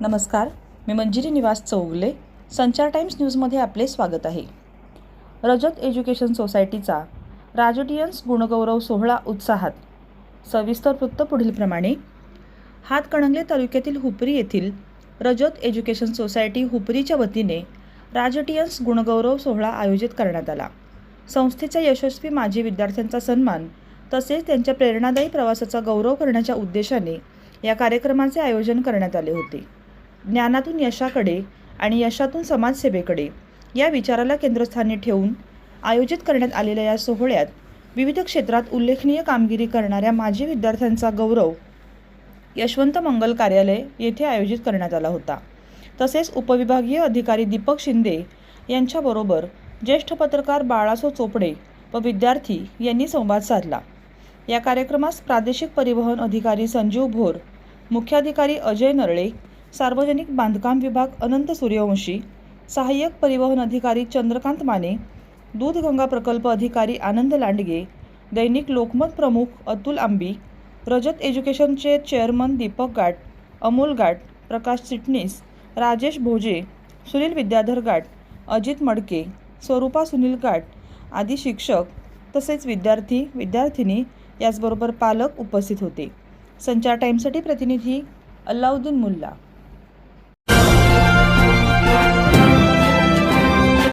नमस्कार, मी मंजिरी निवास चौगले. संचार टाइम्स न्यूजमध्ये आपले स्वागत आहे. रजत एज्युकेशन सोसायटीचा राजटीयन्स गुणगौरव सोहळा उत्साहात. सविस्तर वृत्त पुढीलप्रमाणे. हातकणंगले तालुक्यातील हुपरी येथील रजत एज्युकेशन सोसायटी हुपरीच्या वतीने राजटीयन्स गुणगौरव सोहळा आयोजित करण्यात आला. संस्थेच्या यशस्वी माजी विद्यार्थ्यांचा सन्मान तसेच त्यांच्या प्रेरणादायी प्रवासाचा गौरव करण्याच्या उद्देशाने या कार्यक्रमाचे आयोजन करण्यात आले होते. ज्ञानातून यशाकडे आणि यशातून समाजसेवेकडे या विचाराला केंद्रस्थानी ठेवून आयोजित करण्यात आलेल्या या सोहळ्यात विविध क्षेत्रात उल्लेखनीय कामगिरी करणाऱ्या माजी विद्यार्थ्यांचा गौरव यशवंत मंगल कार्यालय येथे आयोजित करण्यात आला होता. तसेच उपविभागीय अधिकारी दीपक शिंदे यांच्याबरोबर ज्येष्ठ पत्रकार बाळासो चोपडे व विद्यार्थी यांनी संवाद साधला. या कार्यक्रमास प्रादेशिक परिवहन अधिकारी संजीव भोर, मुख्याधिकारी अजय नरळे, सार्वजनिक बांधकाम विभाग अनंत सूर्यवंशी, सहाय्यक परिवहन अधिकारी चंद्रकांत माने, दूधगंगा प्रकल्प अधिकारी आनंद लांडगे, दैनिक लोकमत प्रमुख अतुल आंबी, रजत एज्युकेशनचे चेअरमन दीपक गाट, अमोल गाट, प्रकाश चिटणीस, राजेश भोजे, सुनील विद्याधर गाट, अजित मडके, स्वरूपा सुनील गाट आदी शिक्षक तसेच विद्यार्थी विद्यार्थिनी याचबरोबर पालक उपस्थित होते. संचार टाइम्ससाठी प्रतिनिधी अल्लाउद्दीन मुल्ला.